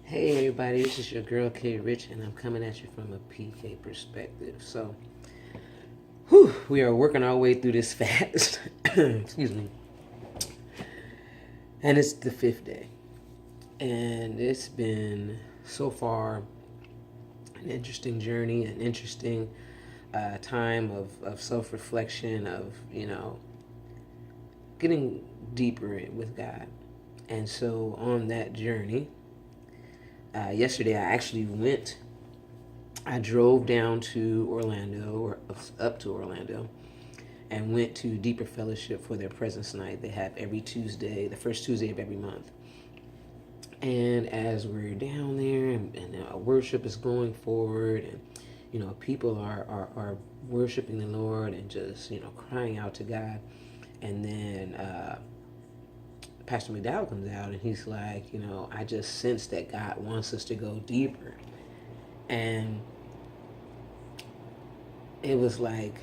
Hey everybody, this is your girl K Rich, and I'm coming at you from a PK perspective. So, we are working our way through this fast. Excuse me. And it's the fifth day, and it's been so far an interesting journey, an interesting time of self reflection, of getting deeper with God. And so on that journey, yesterday I actually went. I drove down to Orlando, or up to Orlando, and went to Deeper Fellowship for their Presence Night. They have every Tuesday, the first Tuesday of every month. And as we're down there, and our worship is going forward, and people are worshiping the Lord and just crying out to God, and then Pastor McDowell comes out and he's like, I just sense that God wants us to go deeper. And it was like,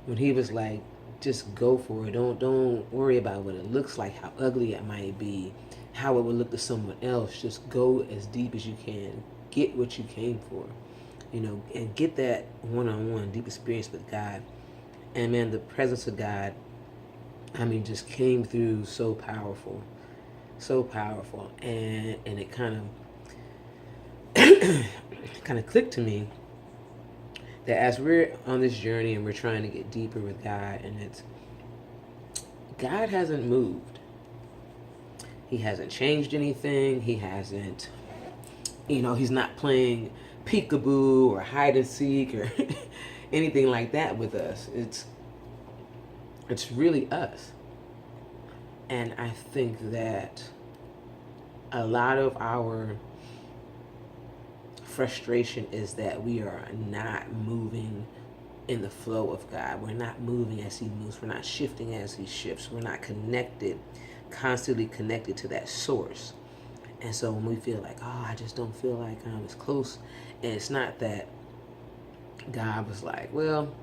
when he was like, just go for it. Don't worry about what it looks like, how ugly it might be, how it would look to someone else. Just go as deep as you can. Get what you came for, and get that one-on-one deep experience with God. And man, the presence of God, just came through so powerful, and it kind of clicked to me that as we're on this journey and we're trying to get deeper with God, and it's God hasn't moved. He hasn't changed anything. He hasn't, he's not playing peekaboo or hide and seek or anything like that with us. It's really us. And I think that a lot of our frustration is that we are not moving in the flow of God. We're not moving as He moves. We're not shifting as He shifts. We're not constantly connected to that source. And so when we feel like, I just don't feel like I'm as close, and it's not that God was like, well,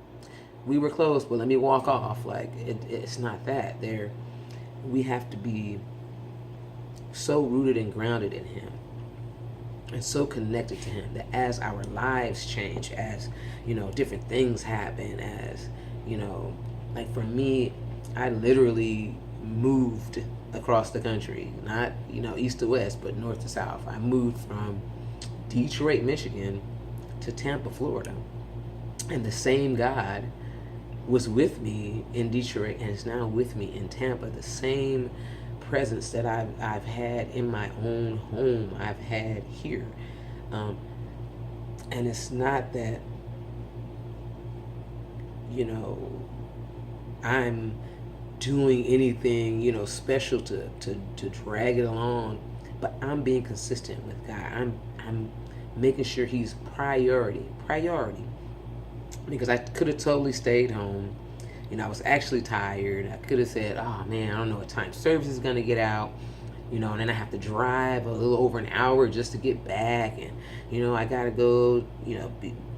we were close, but let me walk off. Like, it's not that. We have to be so rooted and grounded in Him, and so connected to Him, that as our lives change, as different things happen, as like for me, I literally moved across the country, not east to west, but north to south. I moved from Detroit, Michigan to Tampa, Florida, and the same God was with me in Detroit and is now with me in Tampa. The same presence that I've had in my own home, I've had here. And it's not that, I'm doing anything, special to drag it along, but I'm being consistent with God. I'm making sure He's priority, because I could have totally stayed home. I was actually tired. I could have said, oh man, I don't know what time service is going to get out, and then I have to drive a little over an hour just to get back. And, I got to go,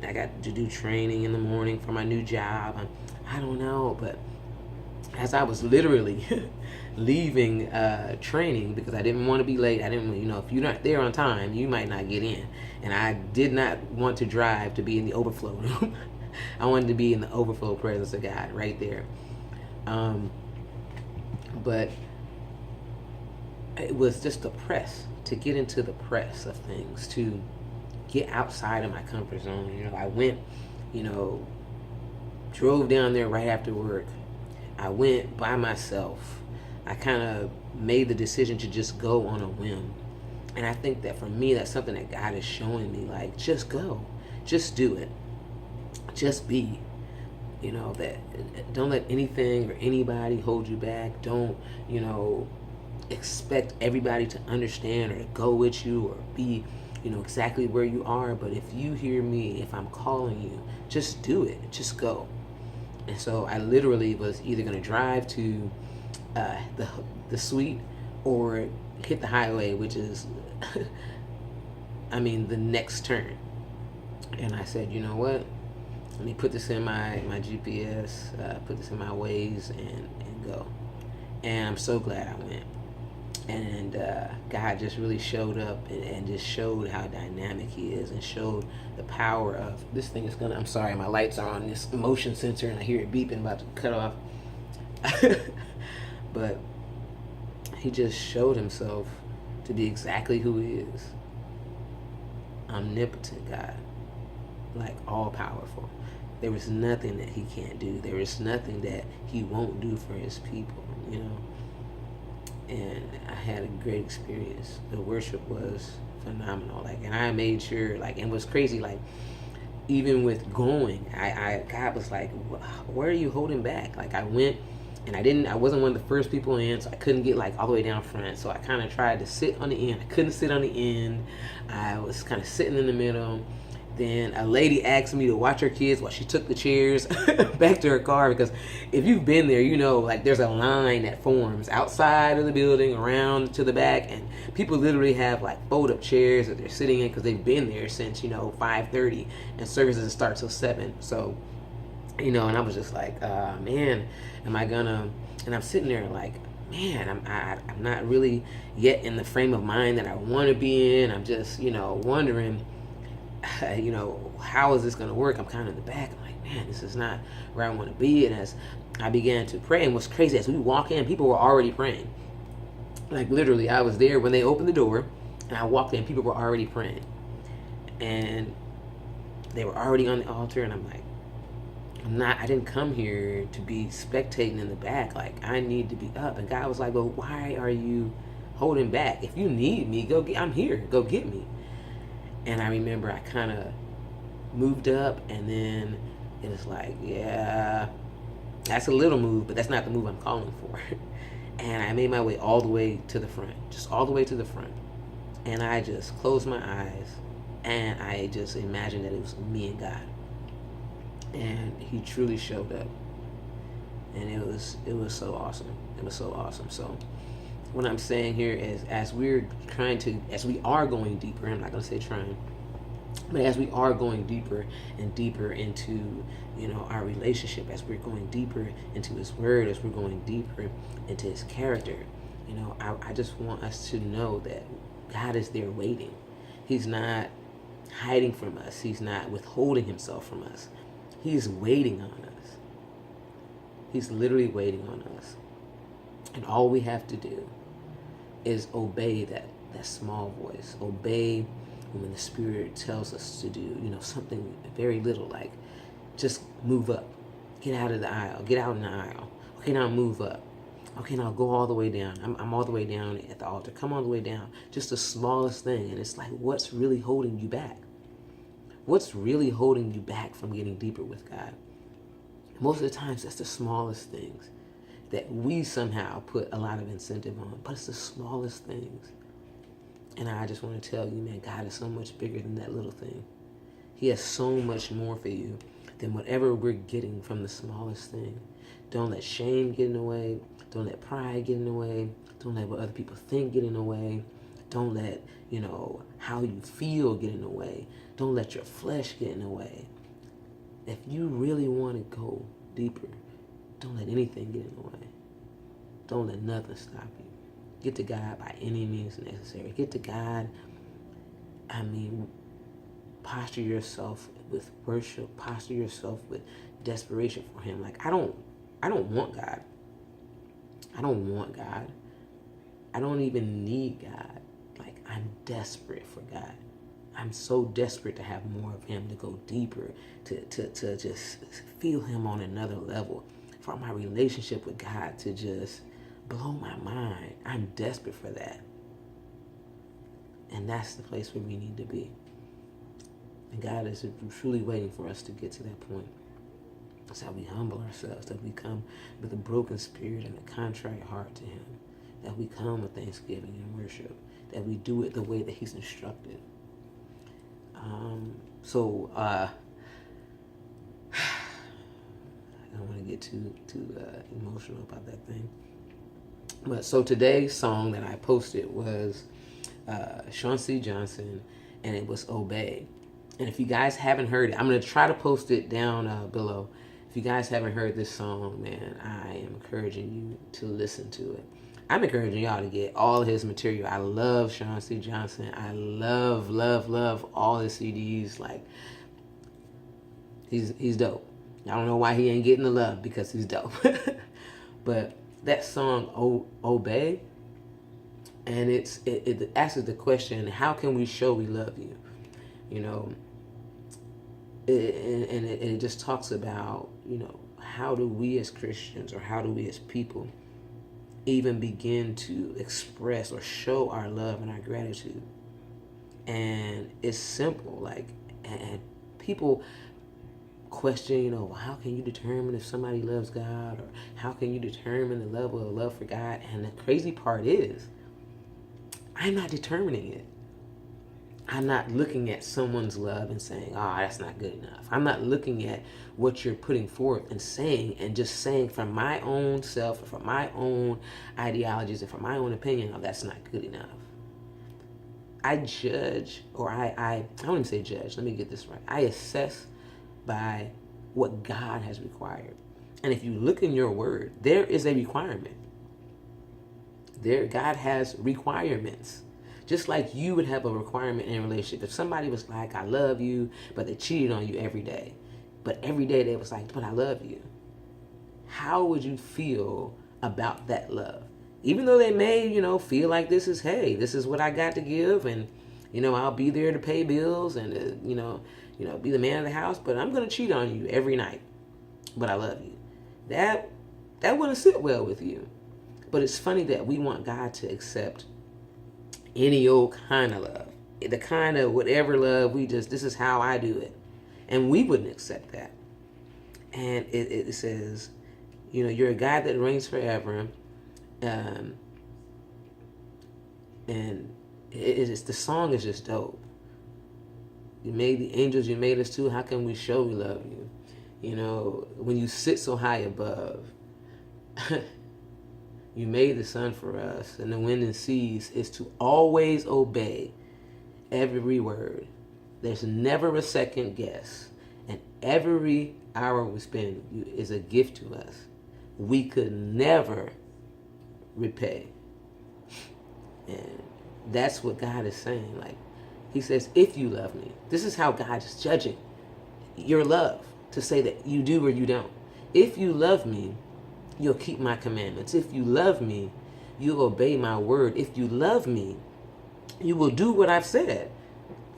I got to do training in the morning for my new job. I don't know. But as I was literally leaving training, because I didn't want to be late. I didn't, if you're not there on time, you might not get in. And I did not want to drive to be in the overflow room. I wanted to be in the overflow presence of God right there. But it was just the press, to get into the press of things, to get outside of my comfort zone. I went, drove down there right after work. I went by myself. I kind of made the decision to just go on a whim. And I think that for me, that's something that God is showing me, like, just go, just do it. Just be, that don't let anything or anybody hold you back. Don't, expect everybody to understand or to go with you or be, exactly where you are. But if you hear me, if I'm calling you, just do it. Just go. And so I literally was either going to drive to the suite or hit the highway, which is, the next turn. And I said, you know what? Let me put this in my GPS, put this in my Waze, and go. And I'm so glad I went. And God just really showed up and just showed how dynamic he is, and showed the power of this thing is gonna, I'm sorry, my lights are on this motion sensor and I hear it beeping, about to cut off. But he just showed himself to be exactly who he is. Omnipotent God, like all powerful. There is nothing that he can't do. There is nothing that he won't do for his people, you know. And I had a great experience. The worship was phenomenal. Like, and I made sure, like, and what's crazy, like, even with going, God was like, where are you holding back? Like, I went, and I wasn't one of the first people in, so I couldn't get like all the way down front. So I kind of tried to sit on the end. I couldn't sit on the end. I was kind of sitting in the middle. Then a lady asked me to watch her kids while she took the chairs back to her car, because if you've been there, you know, like, there's a line that forms outside of the building around to the back, and people literally have like fold-up chairs that they're sitting in because they've been there since, 5:30, and services start till 7. So, and I was just like, man, am I gonna? And I'm sitting there like, man, I'm not really yet in the frame of mind that I want to be in. I'm just, wondering, how is this going to work? I'm kind of in the back. I'm like, man, this is not where I want to be. And as I began to pray, and what's crazy, as we walk in, people were already praying. Like, literally, I was there when they opened the door, and I walked in, people were already praying. And they were already on the altar, and I'm like, I didn't come here to be spectating in the back. Like, I need to be up. And God was like, well, why are you holding back? If you need me, I'm here. Go get me. And I remember I kind of moved up, and then it was like, yeah, that's a little move, but that's not the move I'm calling for. And I made my way all the way to the front, just all the way to the front. And I just closed my eyes, and I just imagined that it was me and God. And he truly showed up. And it was so awesome. It was so awesome. So what I'm saying here is, as we are going deeper, I'm not going to say trying, but as we are going deeper and deeper into, our relationship, as we're going deeper into his word, as we're going deeper into his character, I just want us to know that God is there waiting. He's not hiding from us. He's not withholding himself from us. He's waiting on us. He's literally waiting on us. And all we have to do is obey that small voice. Obey when the Spirit tells us to do, something very little, like just move up. Get out of the aisle. Get out in the aisle. Okay, now move up. Okay, now go all the way down. I'm all the way down at the altar. Come all the way down. Just the smallest thing. And it's like, what's really holding you back? What's really holding you back from getting deeper with God? Most of the times, that's the smallest things that we somehow put a lot of incentive on, but it's the smallest things. And I just want to tell you, man, God is so much bigger than that little thing. He has so much more for you than whatever we're getting from the smallest thing. Don't let shame get in the way. Don't let pride get in the way. Don't let what other people think get in the way. Don't let, how you feel get in the way. Don't let your flesh get in the way. If you really want to go deeper, don't let anything get in the way. Don't let nothing stop you. Get to God by any means necessary. Get to God. Posture yourself with worship. Posture yourself with desperation for him. Like, I don't want God. I don't want God. I don't even need God. Like, I'm desperate for God. I'm so desperate to have more of him, to go deeper, to just feel him on another level, for my relationship with God to just blow my mind. I'm desperate for that. And that's the place where we need to be. And God is truly waiting for us to get to that point. That's how we humble ourselves, that we come with a broken spirit and a contrite heart to him, that we come with thanksgiving and worship, that we do it the way that he's instructed. I don't want to get too emotional about that thing. But so today's song that I posted was Sean C. Johnson, and it was Obey. And if you guys haven't heard it, I'm going to try to post it down below. If you guys haven't heard this song, man, I am encouraging you to listen to it. I'm encouraging y'all to get all of his material. I love Sean C. Johnson. I love, love, love all his CDs. Like, he's dope. I don't know why he ain't getting the love, because he's dope. But that song, Obey, and it asks the question, how can we show we love you? You know, it just talks about, you know, how do we as Christians, or how do we as people even begin to express or show our love and our gratitude? And it's simple, like, and people question, you know, how can you determine if somebody loves God, or how can you determine the level of love for God? And the crazy part is, I'm not determining it. I'm not looking at someone's love and saying, oh, that's not good enough. I'm not looking at what you're putting forth and saying, and just saying from my own self, or from my own ideologies, and from my own opinion, oh, that's not good enough. I judge, or I don't even say judge, let me get this right. I assess by what God has required. And if you look in your word, there is a requirement. God has requirements. Just like you would have a requirement in a relationship. If somebody was like, I love you, but they cheated on you every day, but every day they was like, but I love you, how would you feel about that love? Even though they may, you know, feel like this is what I got to give, and, you know, I'll be there to pay bills, and, you know, be the man of the house, but I'm going to cheat on you every night, but I love you. That wouldn't sit well with you. But it's funny that we want God to accept any old kind of love, the kind of whatever love this is how I do it, and we wouldn't accept that. And it says, you know, you're a God that reigns forever, and the song is just dope. You made the angels, you made us too. How can we show we love you? You know, when you sit so high above. You made the sun for us, and the wind and seas, is to always obey every word. There's never a second guess, and every hour we spend is a gift to us. We could never repay. And that's what God is saying. Like, he says, if you love me, this is how God is judging your love, to say that you do or you don't. If you love me, you'll keep my commandments. If you love me, you'll obey my word. If you love me, you will do what I've said.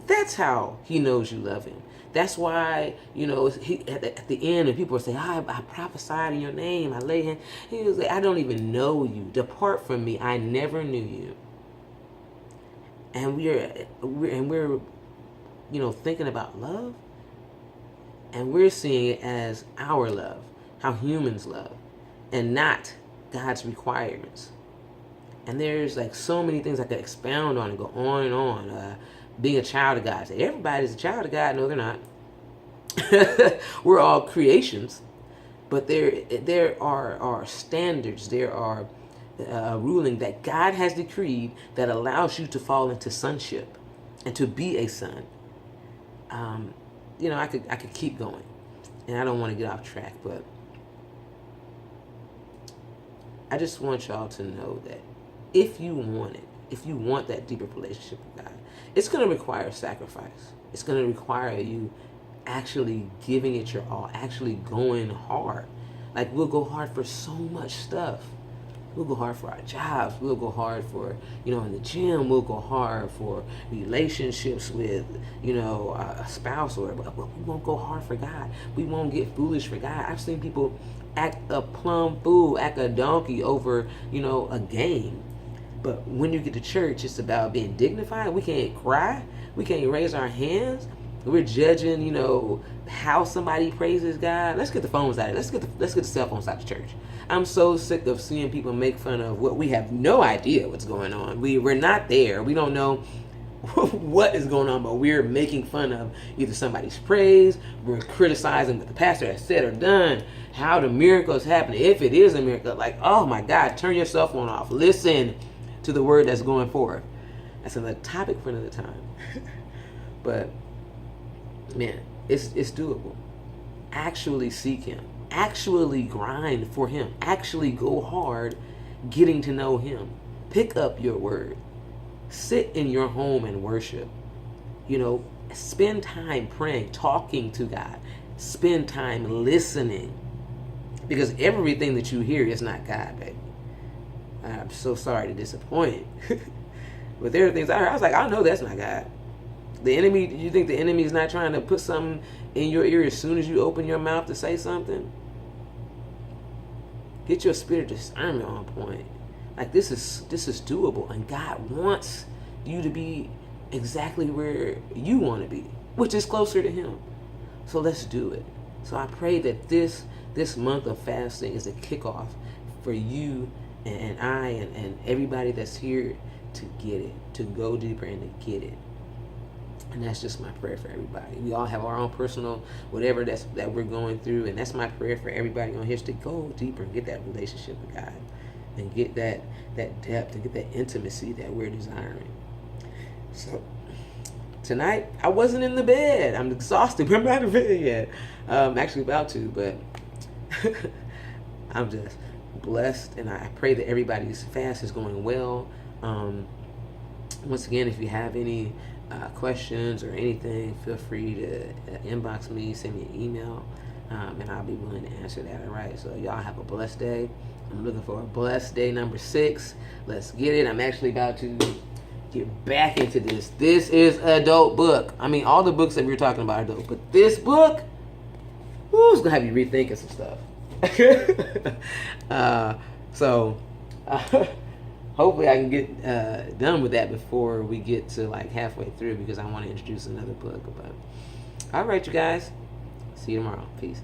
That's how he knows you love him. That's why, you know, at the end, and people say, I prophesied in your name, I lay hands. He was like, I don't even know you. Depart from me. I never knew you. And we're you know, thinking about love, and we're seeing it as our love, how humans love, and not God's requirements. And there's like so many things I could expound on and go on and on. Being a child of God. Say, everybody's a child of God. No, they're not. We're all creations. But there are standards. There are ruling that God has decreed that allows you to fall into sonship and to be a son. You know, I could keep going. And I don't want to get off track, but I just want y'all to know that if you want it, if you want that deeper relationship with God, it's going to require sacrifice. It's going to require you actually giving it your all, actually going hard. Like, we'll go hard for so much stuff. We'll go hard for our jobs. We'll go hard for, you know, in the gym. We'll go hard for relationships with, you know, a spouse, but we won't go hard for God. We won't get foolish for God. I've seen people act a plumb fool, act a donkey over, you know, a game. But when you get to church, it's about being dignified. We can't cry. We can't raise our hands. We're judging, you know, how somebody praises God. Let's get the phones out of it. Let's get the cell phones out of church. I'm so sick of seeing people make fun of what we have no idea what's going on. We're not there. We don't know what is going on, but we're making fun of either somebody's praise, we're criticizing what the pastor has said or done, how the miracle is happening, if it is a miracle. Like, oh my God, turn your cell phone off. Listen to the word that's going forth. That's another topic for another time. But man, it's doable. Actually seek him. Actually grind for him. Actually go hard getting to know him. Pick up your word. Sit in your home and worship. You know, spend time praying, talking to God. Spend time listening. Because everything that you hear is not God, baby. I'm so sorry to disappoint. But there are things I heard. I was like, I know that's not God. The enemy, you think the enemy is not trying to put something in your ear as soon as you open your mouth to say something? Get your spirit discernment on point. Like this is doable, and God wants you to be exactly where you want to be, which is closer to him. So let's do it. So I pray that this month of fasting is a kickoff for you and I and everybody that's here to get it, to go deeper and to get it. And that's just my prayer for everybody. We all have our own personal whatever that we're going through, and that's my prayer for everybody on here, is to go deeper and get that relationship with God and get that depth and get that intimacy that we're desiring. So tonight, I wasn't in the bed. I'm exhausted, but I'm not in bed yet. I'm actually about to, but I'm just blessed, and I pray that everybody's fast is going well. Once again, if you have any questions or anything, feel free to inbox me, send me an email, and I'll be willing to answer that. All right, so y'all have a blessed day. I'm looking for a blessed day number 6. Let's get it. I'm actually about to get back into this. This is a dope book. I mean, all the books that we were talking about are dope, but this book, it's gonna have you rethinking some stuff. Hopefully I can get done with that before we get to like halfway through, because I want to introduce another book. But all right, you guys, see you tomorrow. Peace.